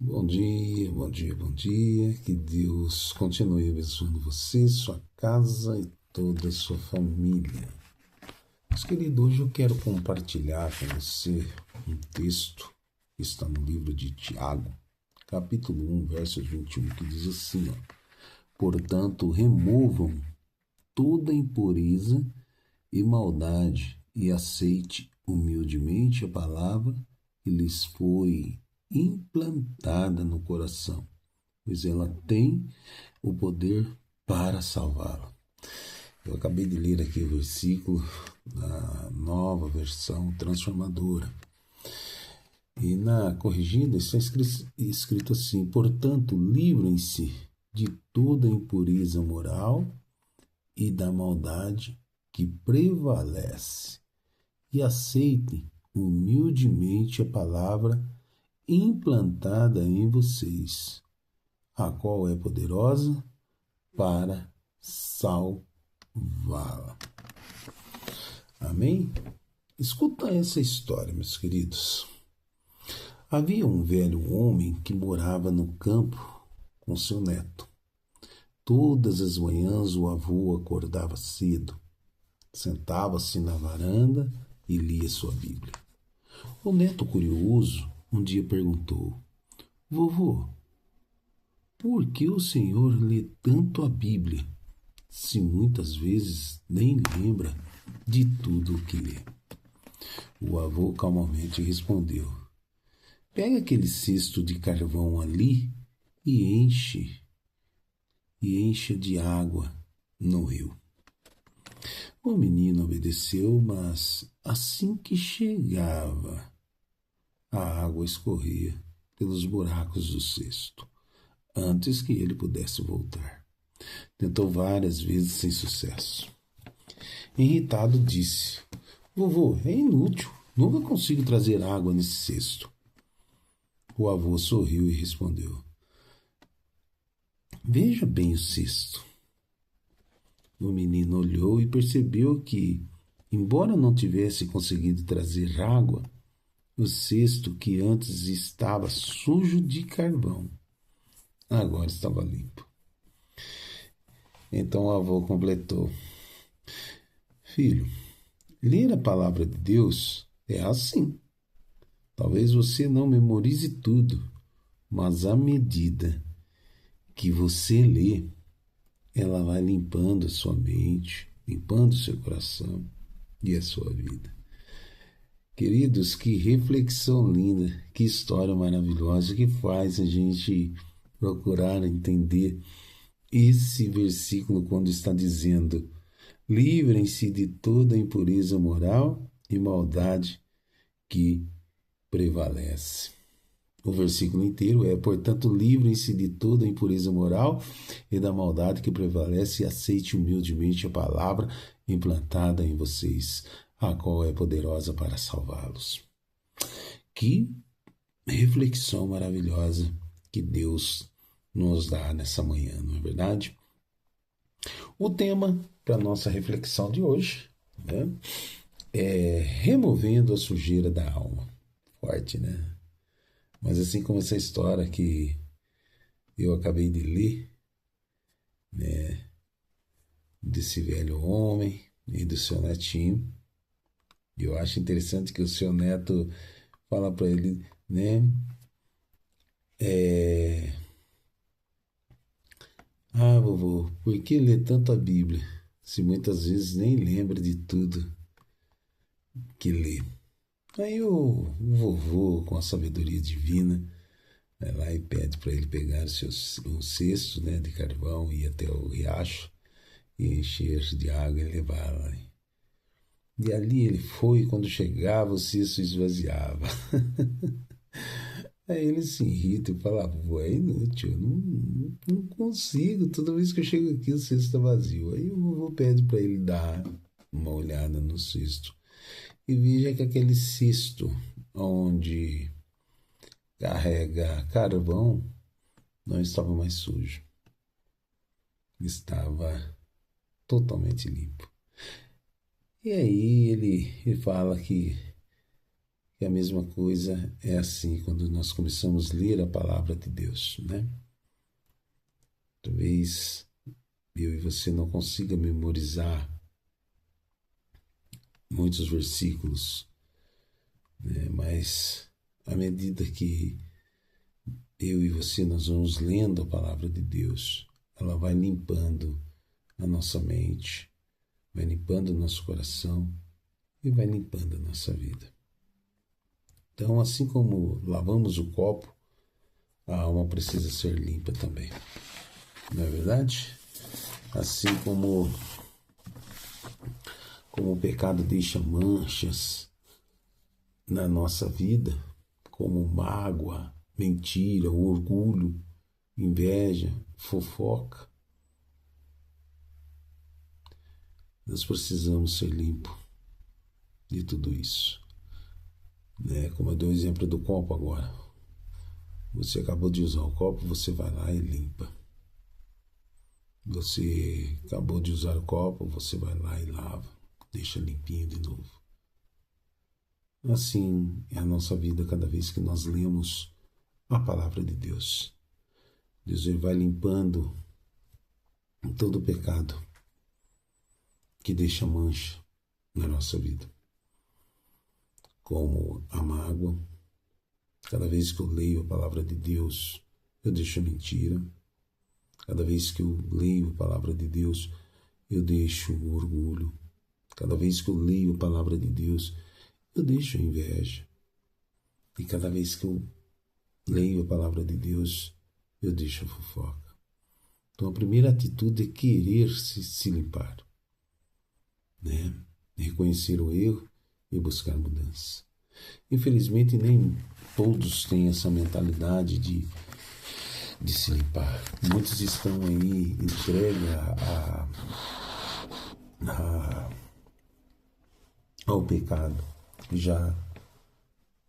Bom dia, bom dia, bom dia. Que Deus continue abençoando você, sua casa e toda a sua família. Meus queridos, hoje eu quero compartilhar com você um texto que está no livro de Tiago, capítulo 1, versos 21, que diz assim, ó: Portanto, removam toda impureza e maldade e aceite humildemente a palavra que lhes foi implantada no coração, pois ela tem o poder para salvá-lo. Eu acabei de ler aqui o versículo da nova versão transformadora. E na corrigida está escrito assim: portanto, livrem-se de toda impureza moral e da maldade que prevalece, e aceitem humildemente a palavra implantada em vocês, a qual é poderosa para salvá-la. Amém? Escuta essa história, meus queridos. Havia um velho homem que morava no campo com seu neto. Todas as manhãs o avô acordava cedo, sentava-se na varanda e lia sua Bíblia. O neto, curioso, um dia perguntou: Vovô, por que o senhor lê tanto a Bíblia, se muitas vezes nem lembra de tudo o que lê? O avô calmamente respondeu: Pega aquele cesto de carvão ali e encha de água no rio. O menino obedeceu, mas assim que chegava, a água escorria pelos buracos do cesto, antes que ele pudesse voltar. Tentou várias vezes sem sucesso. Irritado, disse: Vovô, é inútil. Nunca consigo trazer água nesse cesto. O avô sorriu e respondeu: Veja bem o cesto. O menino olhou e percebeu que, embora não tivesse conseguido trazer água, o cesto que antes estava sujo de carvão, agora estava limpo. Então o avô completou: Filho, ler a palavra de Deus é assim. Talvez você não memorize tudo, mas à medida que você lê, ela vai limpando a sua mente, limpando o seu coração e a sua vida. Queridos, que reflexão linda, que história maravilhosa que faz a gente procurar entender esse versículo quando está dizendo: livrem-se de toda impureza moral e maldade que prevalece. O versículo inteiro é: portanto, livrem-se de toda impureza moral e da maldade que prevalece e aceite humildemente a palavra implantada em vocês, a qual é poderosa para salvá-los. Que reflexão maravilhosa que Deus nos dá nessa manhã, não é verdade? O tema para nossa reflexão de hoje, né, é removendo a sujeira da alma. Forte, né? Mas assim como essa história que eu acabei de ler, né, desse velho homem e do seu netinho, eu acho interessante que o seu neto fala para ele, né, vovô, por que lê tanto a Bíblia, se muitas vezes nem lembra de tudo que lê? Aí o vovô, com a sabedoria divina, vai lá e pede para ele pegar o cesto, né, de carvão, ir até o riacho e encher de água e levá-la. E ali ele foi, e quando chegava, o cesto esvaziava. Aí ele se irrita e fala: Vovô, é inútil, eu não consigo. Toda vez que eu chego aqui, o cesto está vazio. Aí o vovô pede para ele dar uma olhada no cesto. E veja que aquele cesto onde carrega carvão não estava mais sujo. Estava totalmente limpo. E aí ele fala que E a mesma coisa é assim quando nós começamos a ler a palavra de Deus, né? Talvez eu e você não consiga memorizar muitos versículos, né? Mas à medida que eu e você nós vamos lendo a palavra de Deus, ela vai limpando a nossa mente, vai limpando o nosso coração e vai limpando a nossa vida. Então, assim como lavamos o copo, a alma precisa ser limpa também. Não é verdade? Assim como o pecado deixa manchas na nossa vida, como mágoa, mentira, orgulho, inveja, fofoca, nós precisamos ser limpos de tudo isso. Né? Como eu dei o exemplo do copo agora. Você acabou de usar o copo, você vai lá e limpa. Você acabou de usar o copo, você vai lá e lava, deixa limpinho de novo. Assim é a nossa vida cada vez que nós lemos a palavra de Deus. Deus ele vai limpando todo o pecado que deixa mancha na nossa vida. Como a mágoa. Cada vez que eu leio a palavra de Deus, eu deixo a mentira. Cada vez que eu leio a palavra de Deus, eu deixo o orgulho. Cada vez que eu leio a palavra de Deus, eu deixo a inveja. E cada vez que eu leio a palavra de Deus, eu deixo a fofoca. Então a primeira atitude é querer se limpar, né? Reconhecer o erro e buscar mudança. Infelizmente nem todos têm essa mentalidade de se limpar. Muitos estão aí entregues ao pecado, já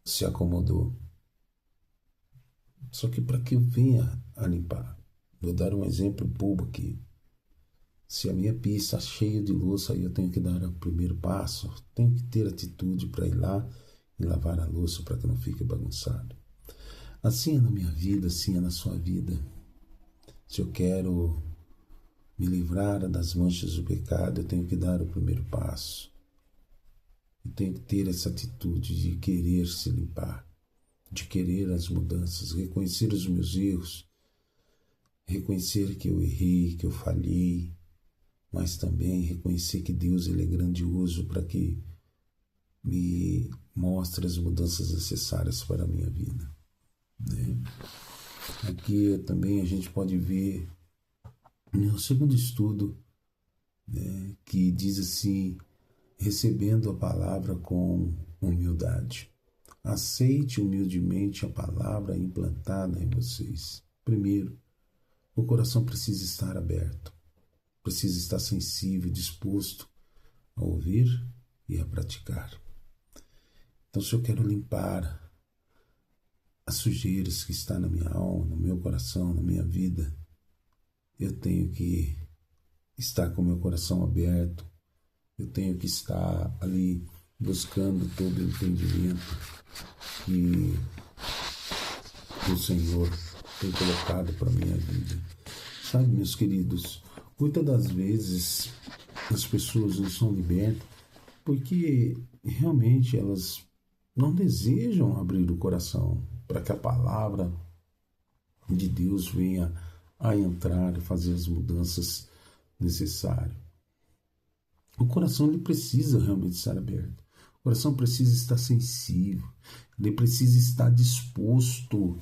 se acomodou. Só que para que eu venha a limpar, vou dar um exemplo bobo aqui. Se a minha pia está cheia de louça, aí eu tenho que dar o primeiro passo, tenho que ter atitude para ir lá e lavar a louça para que não fique bagunçado. Assim é na minha vida, assim é na sua vida. Se eu quero me livrar das manchas do pecado, eu tenho que dar o primeiro passo. Eu tenho que ter essa atitude de querer se limpar, de querer as mudanças, reconhecer os meus erros, reconhecer que eu errei, que eu falhei, mas também reconhecer que Deus ele é grandioso para que me mostre as mudanças necessárias para a minha vida. Né? Aqui também a gente pode ver no segundo estudo, né, que diz assim, recebendo a palavra com humildade. Aceite humildemente a palavra implantada em vocês. Primeiro, o coração precisa estar aberto, precisa estar sensível, disposto a ouvir e a praticar. Então, se eu quero limpar as sujeiras que estão na minha alma, no meu coração, na minha vida, eu tenho que estar com o meu coração aberto, eu tenho que estar ali buscando todo o entendimento que o Senhor tem colocado para a minha vida. Sabe, meus queridos, muitas das vezes as pessoas não são libertas porque realmente elas não desejam abrir o coração para que a palavra de Deus venha a entrar e fazer as mudanças necessárias. O coração ele precisa realmente estar aberto. O coração precisa estar sensível. Ele precisa estar disposto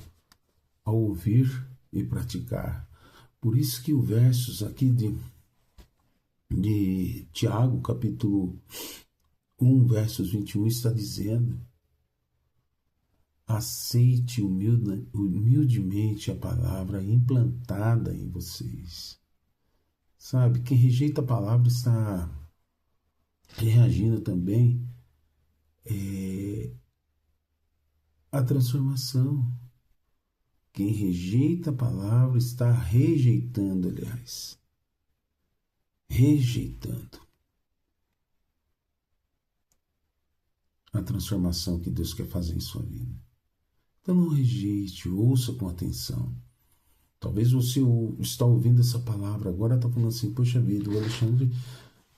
a ouvir e praticar. Por isso que o versos aqui de Tiago, capítulo 1, versos 21, está dizendo: aceite humildemente a palavra implantada em vocês. Sabe, quem rejeita a palavra está reagindo também à transformação. Quem rejeita a palavra está rejeitando, aliás. Rejeitando. a transformação que Deus quer fazer em sua vida. Então não rejeite, ouça com atenção. Talvez você está ouvindo essa palavra agora, está falando assim, poxa vida, o Alexandre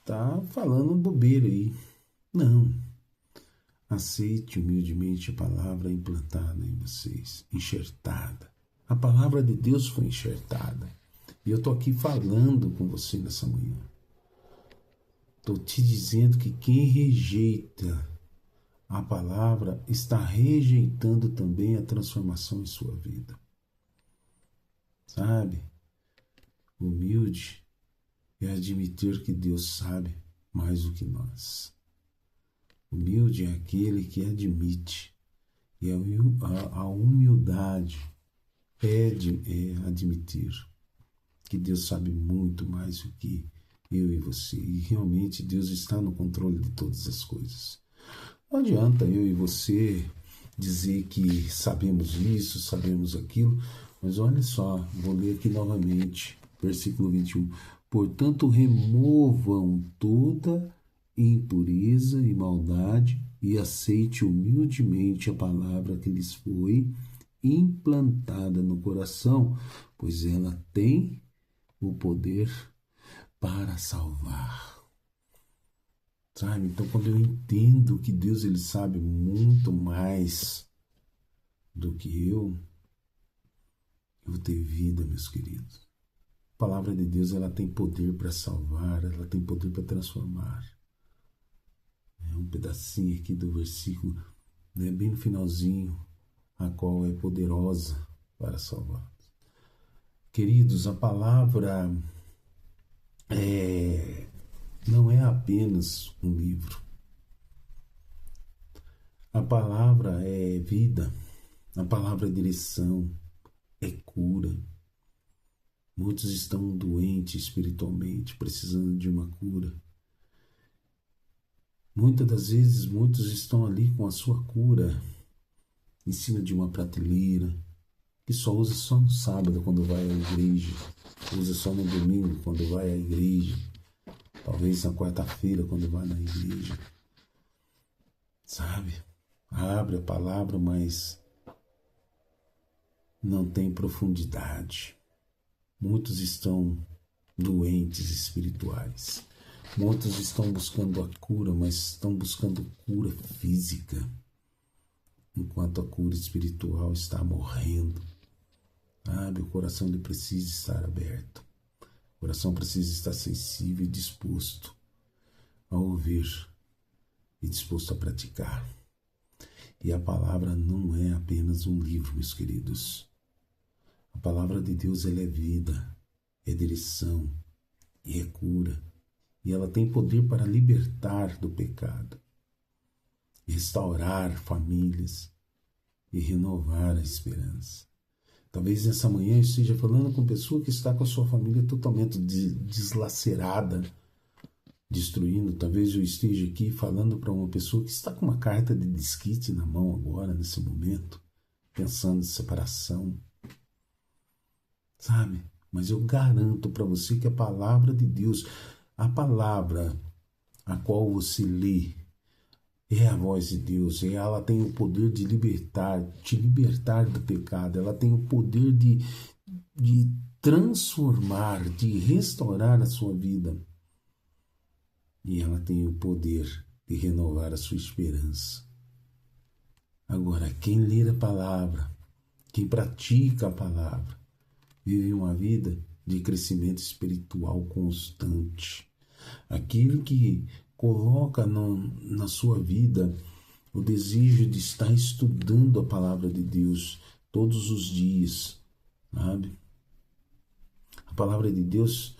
está falando bobeira aí. Não. Aceite humildemente a palavra implantada em vocês, enxertada. A palavra de Deus foi enxertada. E eu estou aqui falando com você nessa manhã. Estou te dizendo que quem rejeita a palavra está rejeitando também a transformação em sua vida. Sabe? Humilde é admitir que Deus sabe mais do que nós. Humilde é aquele que admite. E a humildade é admitir que Deus sabe muito mais do que eu e você. E realmente Deus está no controle de todas as coisas. Não adianta eu e você dizer que sabemos isso, sabemos aquilo, mas olha só, vou ler aqui novamente, versículo 21. Portanto, removam toda impureza e maldade e aceite humildemente a palavra que lhes foi implantada no coração, pois ela tem o poder para salvar. Sabe? Então, quando eu entendo que Deus ele sabe muito mais do que eu vou ter vida, meus queridos. A palavra de Deus ela tem poder para salvar, ela tem poder para transformar. É um pedacinho aqui do versículo, né, bem no finalzinho, a qual é poderosa para salvar. Queridos, a palavra não é apenas um livro. A palavra é vida, a palavra é direção, é cura. Muitos estão doentes espiritualmente, precisando de uma cura. Muitas das vezes, muitos estão ali com a sua cura em cima de uma prateleira, que só usa só no sábado quando vai à igreja, usa só no domingo quando vai à igreja, talvez na quarta-feira quando vai na igreja. Sabe? Abre a palavra, mas não tem profundidade. Muitos estão doentes espirituais. Muitos estão buscando a cura, mas estão buscando cura física, enquanto a cura espiritual está morrendo. Sabe? O coração ele precisa estar aberto. O coração precisa estar sensível e disposto a ouvir e disposto a praticar. E a palavra não é apenas um livro, meus queridos. A palavra de Deus ela é vida, é direção e é cura. E ela tem poder para libertar do pecado, restaurar famílias e renovar a esperança. Talvez nessa manhã eu esteja falando com pessoa que está com a sua família totalmente deslacerada, destruindo. Talvez eu esteja aqui falando para uma pessoa que está com uma carta de desquite na mão agora, nesse momento, pensando em separação. Sabe? Mas eu garanto para você que a palavra de Deus, a palavra a qual você lê, é a voz de Deus, e ela tem o poder de te libertar do pecado, ela tem o poder de transformar, de restaurar a sua vida. E ela tem o poder de renovar a sua esperança. Agora, quem lê a palavra, quem pratica a palavra, vive uma vida de crescimento espiritual constante. Aquele que coloca na sua vida o desejo de estar estudando a palavra de Deus todos os dias, sabe? A palavra de Deus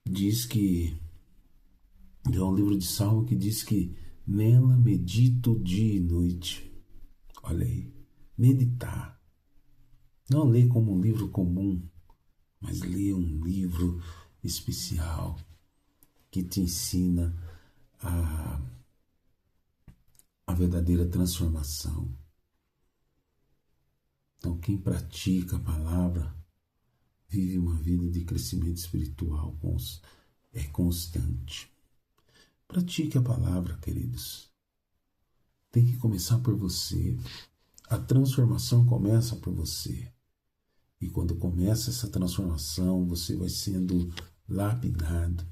diz que, é um livro de Salmo que diz que nela medito dia e noite. Olha aí, meditar. Não ler como um livro comum, mas ler um livro especial que te ensina a verdadeira transformação. Então, quem pratica a palavra vive uma vida de crescimento espiritual constante. Pratique a palavra, queridos. Tem que começar por você. A transformação começa por você. E quando começa essa transformação, você vai sendo lapidado.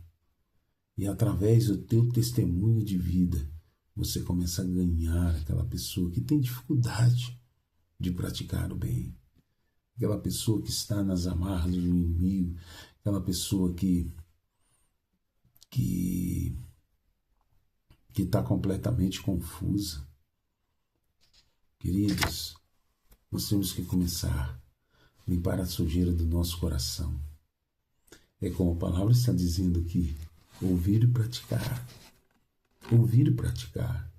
E através do teu testemunho de vida, você começa a ganhar aquela pessoa que tem dificuldade de praticar o bem. Aquela pessoa que está nas amarras do inimigo, aquela pessoa que está completamente confusa. Queridos, nós temos que começar a limpar a sujeira do nosso coração. É como a palavra está dizendo aqui, ouvir e praticar. Ouvir e praticar.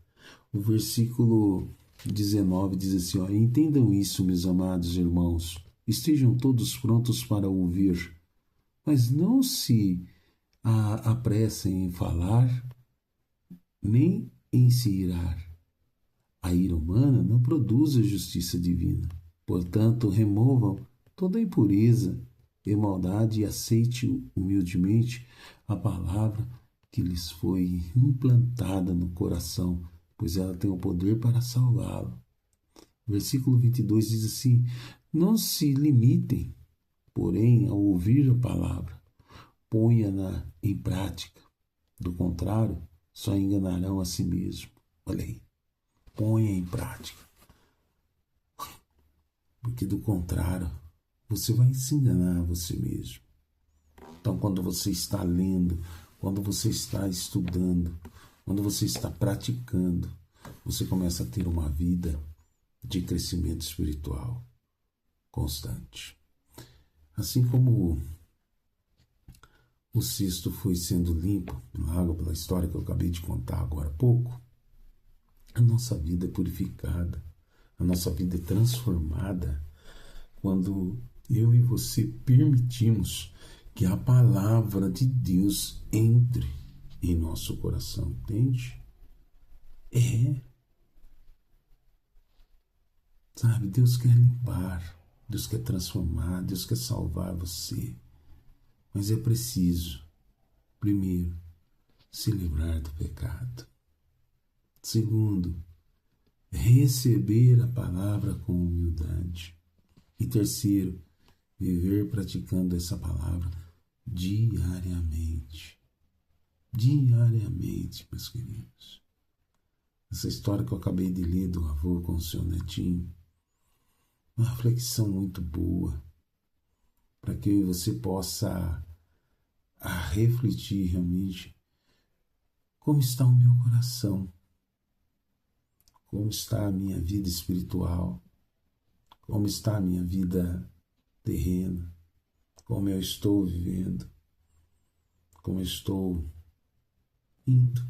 O versículo 19 diz assim, ó, entendam isso, meus amados irmãos, estejam todos prontos para ouvir, mas não se apressem em falar, nem em se irar. A ira humana não produz a justiça divina. Portanto, removam toda a impureza e maldade e aceite humildemente a palavra que lhes foi implantada no coração, pois ela tem o poder para salvá-lo. Versículo 22 diz assim, não se limitem, porém, a ouvir a palavra, ponha-na em prática. Do contrário, só enganarão a si mesmo. Olha aí, ponha em prática. Porque do contrário, você vai se enganar a você mesmo. Então, quando você está lendo, quando você está estudando, quando você está praticando, você começa a ter uma vida de crescimento espiritual constante. Assim como o cesto foi sendo limpo pela água, pela história que eu acabei de contar agora há pouco, a nossa vida é purificada, a nossa vida é transformada quando eu e você permitimos que a palavra de Deus entre em nosso coração, entende? Sabe, Deus quer limpar, Deus quer transformar, Deus quer salvar você. Mas é preciso, primeiro, se livrar do pecado. Segundo, receber a palavra com humildade. E terceiro, viver praticando essa palavra diariamente. Diariamente, meus queridos. Essa história que eu acabei de ler do avô com o seu netinho, uma reflexão muito boa, para que você possa refletir realmente como está o meu coração, como está a minha vida espiritual, como está a minha vida terrena, como eu estou vivendo, como eu estou indo.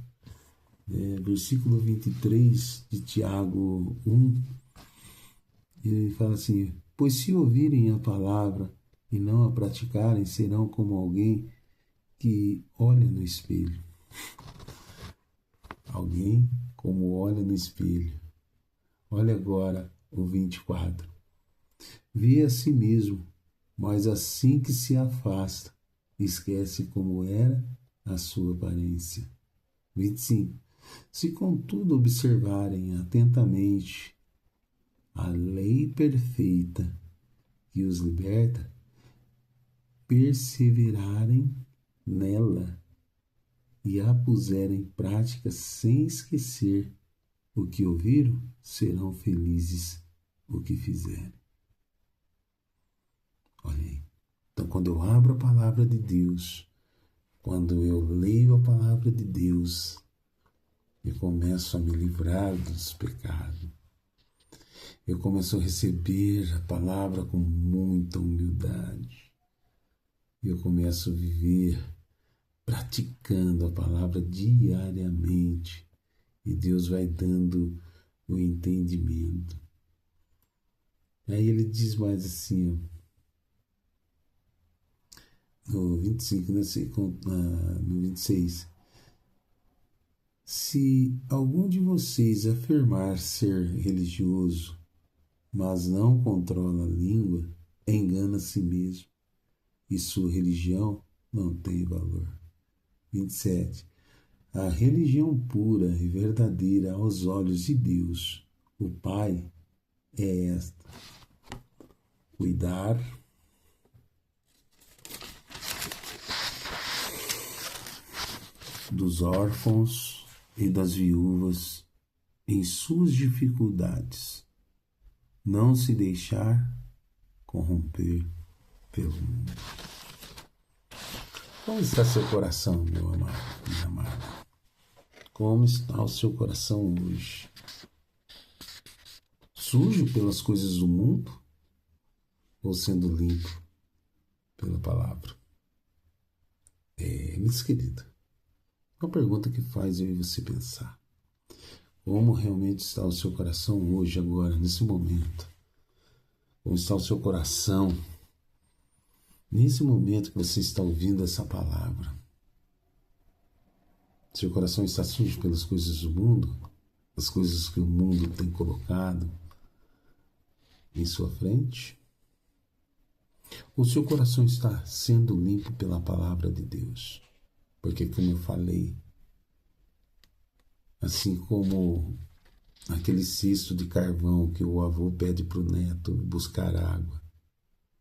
Versículo 23 de Tiago 1, ele fala assim, pois se ouvirem a palavra e não a praticarem, serão como alguém que olha no espelho. Alguém como olha no espelho. Olha agora o 24. Vê a si mesmo, mas assim que se afasta, esquece como era a sua aparência. 25. Se contudo observarem atentamente a lei perfeita que os liberta, perseverarem nela e a puserem em prática sem esquecer o que ouviram, serão felizes o que fizerem. Olha aí. Então, quando eu abro a palavra de Deus, quando eu leio a palavra de Deus, eu começo a me livrar dos pecados. Eu começo a receber a palavra com muita humildade. Eu começo a viver praticando a palavra diariamente. E Deus vai dando o entendimento. Aí ele diz mais assim, ó, no 25, né, no 26. Se algum de vocês afirmar ser religioso, mas não controla a língua, engana a si mesmo, e sua religião não tem valor. 27. A religião pura e verdadeira aos olhos de Deus, o Pai, é esta: cuidar dos órfãos e das viúvas em suas dificuldades, não se deixar corromper pelo mundo. Como está seu coração, meu amado, minha amada? Como está o seu coração hoje? Sujo pelas coisas do mundo ou sendo limpo pela palavra? Meus queridos, uma pergunta que faz eu e você pensar. Como realmente está o seu coração hoje, agora, nesse momento? Como está o seu coração nesse momento que você está ouvindo essa palavra? Seu coração está sujo pelas coisas do mundo? As coisas que o mundo tem colocado em sua frente? O seu coração está sendo limpo pela palavra de Deus? Porque, como eu falei, assim como aquele cesto de carvão que o avô pede para o neto buscar água,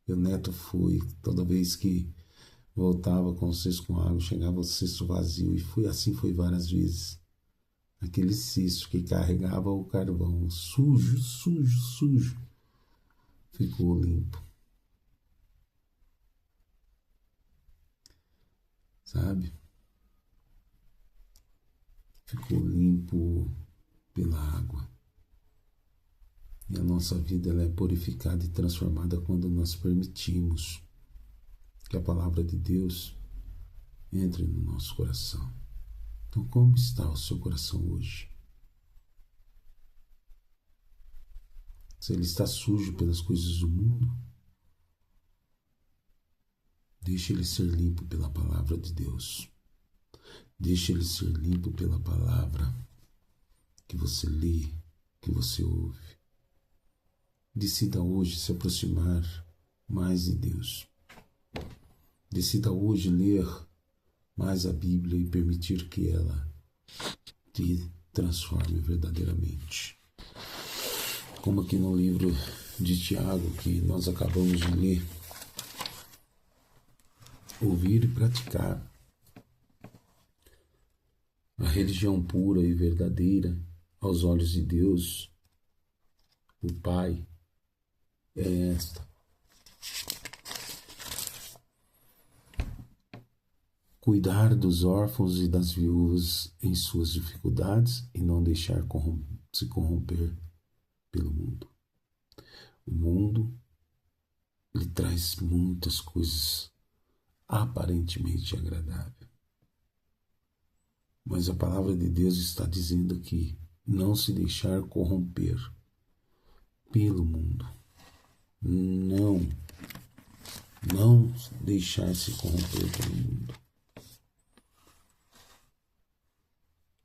e o neto foi, toda vez que voltava com o cesto com água, chegava o cesto vazio, e assim foi várias vezes. Aquele cesto que carregava o carvão, sujo, ficou limpo. Sabe? Ficou limpo pela água. E a nossa vida ela é purificada e transformada quando nós permitimos que a palavra de Deus entre no nosso coração. Então, como está o seu coração hoje? Se ele está sujo pelas coisas do mundo, deixe ele ser limpo pela palavra de Deus. Deixe ele ser limpo pela palavra que você lê, que você ouve. Decida hoje se aproximar mais de Deus. Decida hoje ler mais a Bíblia e permitir que ela te transforme verdadeiramente. Como aqui no livro de Tiago, que nós acabamos de ler, ouvir e praticar a religião pura e verdadeira aos olhos de Deus, o Pai, é esta: cuidar dos órfãos e das viúvas em suas dificuldades e não deixar se corromper pelo mundo. O mundo lhe traz muitas coisas aparentemente agradáveis. Mas a palavra de Deus está dizendo aqui: não se deixar corromper pelo mundo. Não deixar se corromper pelo mundo.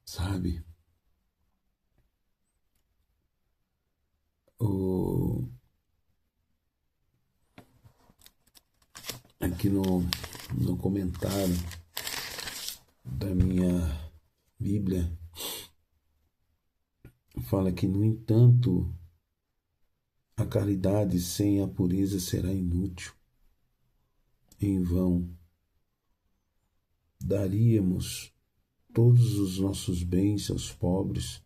Sabe? Aqui no comentário da minha Bíblia, fala que, no entanto, a caridade sem a pureza será inútil. Em vão daríamos todos os nossos bens aos pobres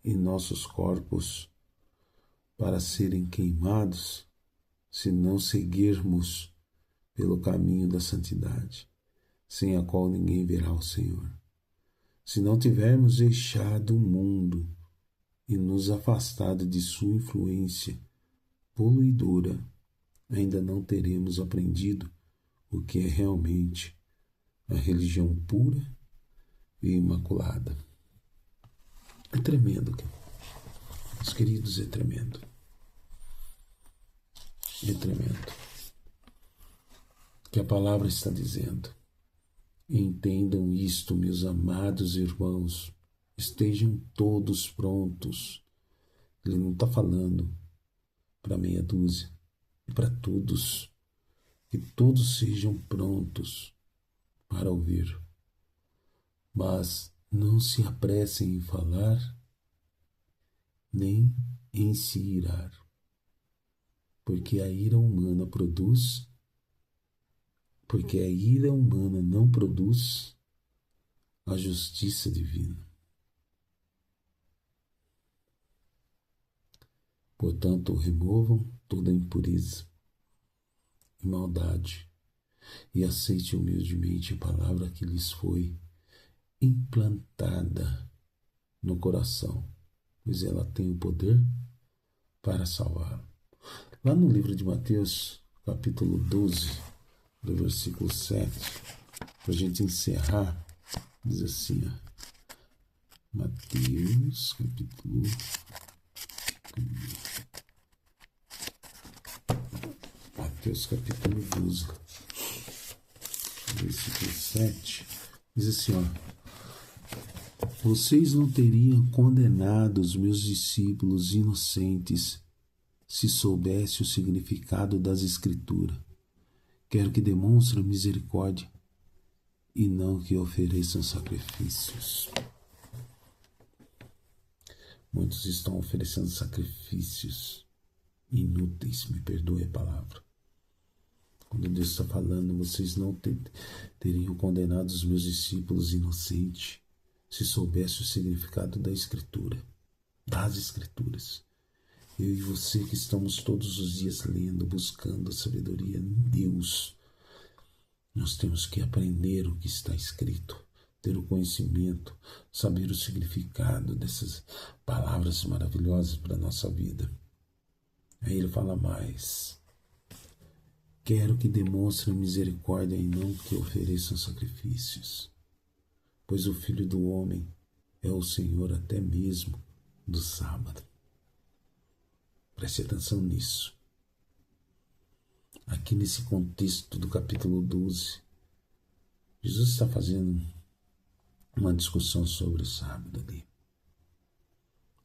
e nossos corpos para serem queimados, se não seguirmos pelo caminho da santidade, sem a qual ninguém verá o Senhor. Se não tivermos deixado o mundo e nos afastado de sua influência poluidora, ainda não teremos aprendido o que é realmente a religião pura e imaculada. É tremendo, meus queridos, é tremendo. É tremendo. Que a palavra está dizendo. Entendam isto, meus amados irmãos. Estejam todos prontos. Ele não está falando para meia dúzia, é para todos. Que todos sejam prontos para ouvir. Mas Não se apressem em falar, nem em se irar, porque a ira humana não produz a justiça divina. Portanto, removam toda impureza e maldade e aceite humildemente a palavra que lhes foi implantada no coração, pois ela tem o poder para salvar. Lá no livro de Mateus, capítulo 12, do versículo 7, para a gente encerrar, diz assim, Mateus, capítulo 12, versículo 7, diz assim, vocês não teriam condenado os meus discípulos inocentes se soubesse o significado das Escrituras. Quero que demonstrem misericórdia e não que ofereçam sacrifícios. Muitos estão oferecendo sacrifícios inúteis, me perdoe a palavra. Quando Deus está falando, vocês não teriam condenado os meus discípulos inocentes se soubesse o significado da Escritura, das Escrituras. Eu e você que estamos todos os dias lendo, buscando a sabedoria em Deus, nós temos que aprender o que está escrito, ter o conhecimento, saber o significado dessas palavras maravilhosas para a nossa vida. Aí ele fala mais. Quero que demonstrem misericórdia e não que ofereçam sacrifícios, pois o Filho do Homem é o Senhor até mesmo do sábado. Preste atenção nisso. Aqui nesse contexto do capítulo 12, Jesus está fazendo uma discussão sobre o sábado ali.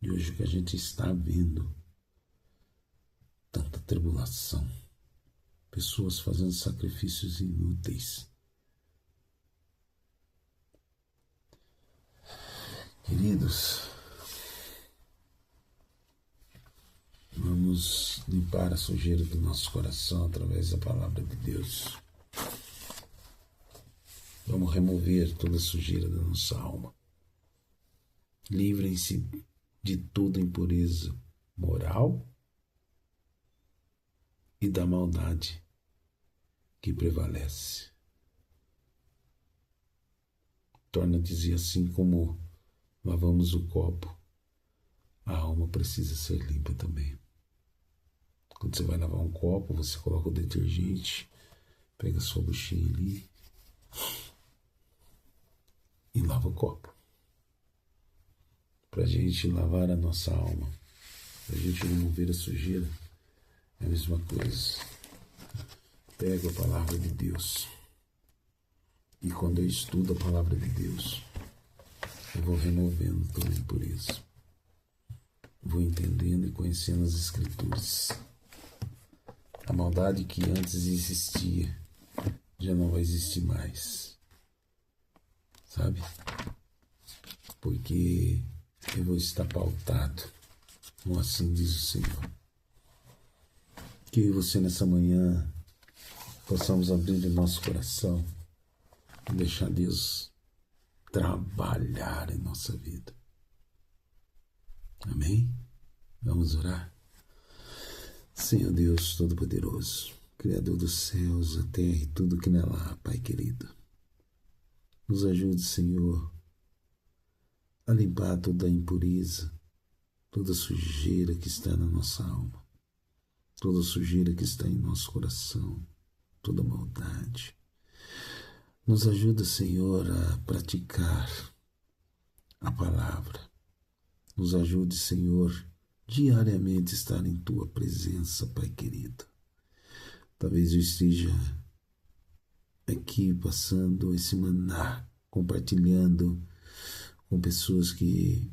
E hoje o que a gente está vendo, tanta tribulação, pessoas fazendo sacrifícios inúteis. Queridos, vamos limpar a sujeira do nosso coração através da palavra de Deus. Vamos remover toda a sujeira da nossa alma. Livrem-se de toda impureza moral e da maldade que prevalece. Torna a dizer assim como lavamos o copo, a alma precisa ser limpa também. Quando você vai lavar um copo, você coloca o detergente, pega a sua buchinha ali e lava o copo. Para a gente lavar a nossa alma, para a gente remover a sujeira, é a mesma coisa. Pego a palavra de Deus e quando eu estudo a palavra de Deus, eu vou removendo toda a impureza. Vou entendendo e conhecendo as Escrituras. A maldade que antes existia já não vai existir mais. Sabe? Porque eu vou estar pautado, como assim diz o Senhor. Que eu e você nessa manhã possamos abrir o nosso coração e deixar Deus trabalhar em nossa vida. Amém? Vamos orar? Senhor Deus Todo-Poderoso, Criador dos céus, a terra e tudo que nela há, Pai querido. Nos ajude, Senhor, a limpar toda a impureza, toda a sujeira que está na nossa alma, toda a sujeira que está em nosso coração, toda a maldade. Nos ajuda, Senhor, a praticar a palavra. Nos ajude, Senhor, diariamente estar em Tua presença, Pai querido. Talvez eu esteja aqui passando esse maná, compartilhando com pessoas que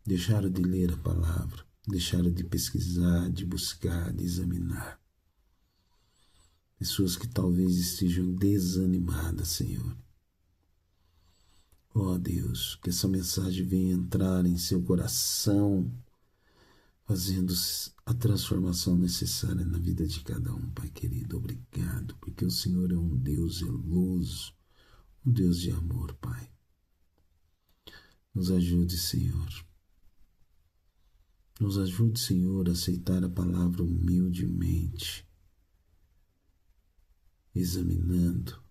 deixaram de ler a palavra, deixaram de pesquisar, de buscar, de examinar. Pessoas que talvez estejam desanimadas, Senhor. Ó Deus, que essa mensagem venha entrar em seu coração, fazendo a transformação necessária na vida de cada um, Pai querido. Obrigado, porque o Senhor é um Deus zeloso, um Deus de amor, Pai. Nos ajude, Senhor. Nos ajude, Senhor, a aceitar a palavra humildemente, examinando,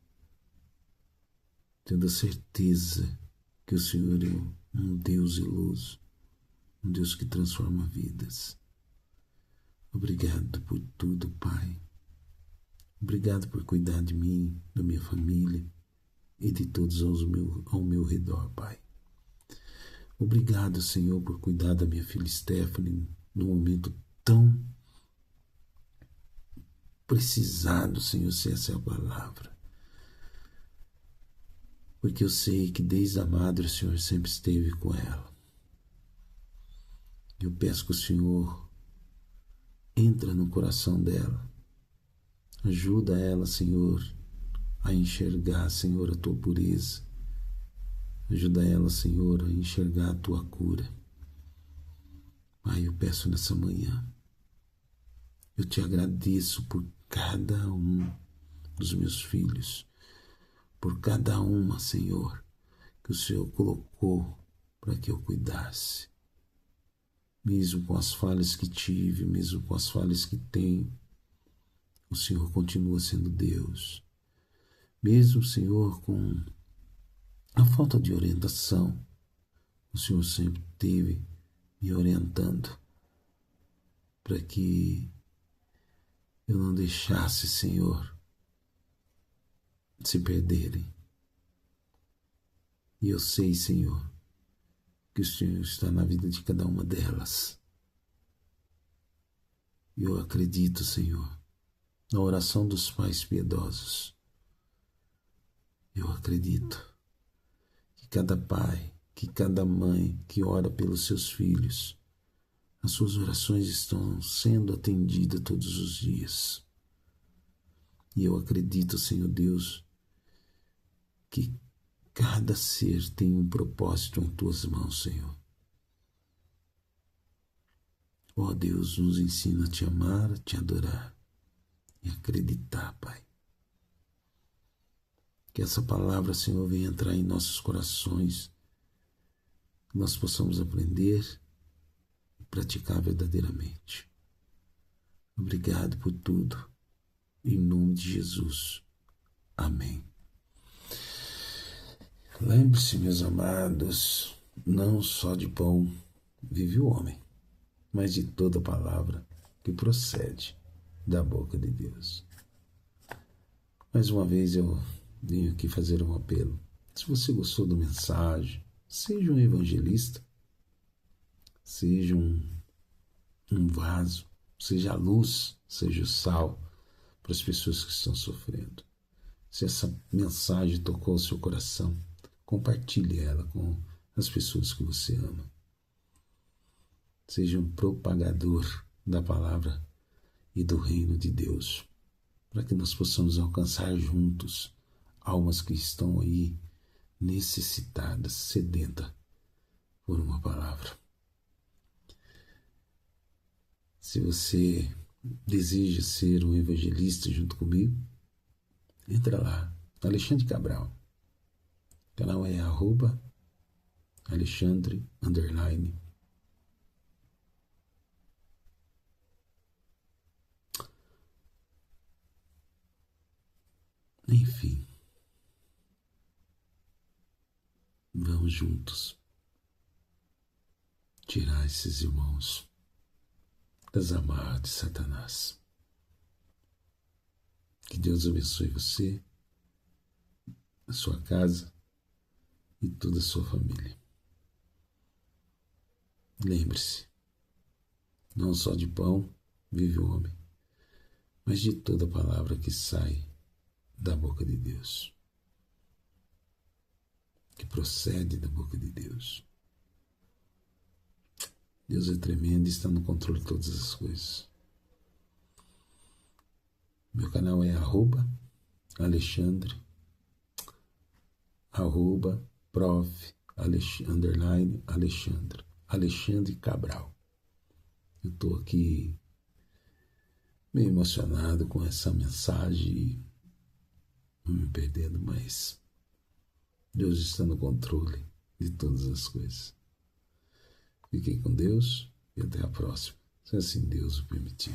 tendo a certeza que o Senhor é um Deus zeloso, um Deus que transforma vidas. Obrigado por tudo, Pai. Obrigado por cuidar de mim, da minha família e de todos ao meu redor, Pai. Obrigado, Senhor, por cuidar da minha filha Stephanie num momento tão precisado, Senhor, se essa é a palavra. Porque eu sei que desde a madre o Senhor sempre esteve com ela. Eu peço que o Senhor entra no coração dela. Ajuda ela, Senhor, a enxergar, Senhor, a tua pureza. Ajuda ela, Senhor, a enxergar a tua cura. Pai, eu peço nessa manhã. Eu te agradeço por cada um dos meus filhos, por cada uma, Senhor, que o Senhor colocou para que eu cuidasse. Mesmo com as falhas que tive, mesmo com as falhas que tenho, o Senhor continua sendo Deus. Mesmo, Senhor, com a falta de orientação, o Senhor sempre esteve me orientando para que eu não deixasse, Senhor, se perderem. E eu sei, Senhor, que o Senhor está na vida de cada uma delas. E eu acredito, Senhor, na oração dos pais piedosos. Eu acredito que cada pai, que cada mãe que ora pelos seus filhos, as suas orações estão sendo atendidas todos os dias. E eu acredito, Senhor Deus, que cada ser tem um propósito em tuas mãos, Senhor. Ó Deus, nos ensina a te amar, a te adorar e acreditar, Pai. Que essa palavra, Senhor, venha entrar em nossos corações, que nós possamos aprender e praticar verdadeiramente. Obrigado por tudo. Em nome de Jesus. Amém. Lembre-se, meus amados, não só de pão vive o homem, mas de toda palavra que procede da boca de Deus. Mais uma vez eu venho aqui fazer um apelo. Se você gostou da mensagem, seja um evangelista, seja um vaso, seja a luz, seja o sal para as pessoas que estão sofrendo. Se essa mensagem tocou o seu coração, compartilhe ela com as pessoas que você ama. Seja um propagador da palavra e do reino de Deus, para que nós possamos alcançar juntos almas que estão aí necessitadas, sedentas por uma palavra. Se você deseja ser um evangelista junto comigo, entra lá, Alexandre Cabral. O canal é @Alexandre_. Enfim, vamos juntos tirar esses irmãos das amarras de Satanás. Que Deus abençoe você, a sua casa e toda a sua família. Lembre-se, não só de pão vive o homem, mas de toda palavra que sai da boca de Deus, que procede da boca de Deus. Deus é tremendo e está no controle de todas as coisas. Meu canal é @Alexandre, Prof. Underline Alexandre. Alexandre Cabral. Eu estou aqui meio emocionado com essa mensagem, não me perdendo, mas Deus está no controle de todas as coisas. Fiquem com Deus e até a próxima, se assim Deus o permitir.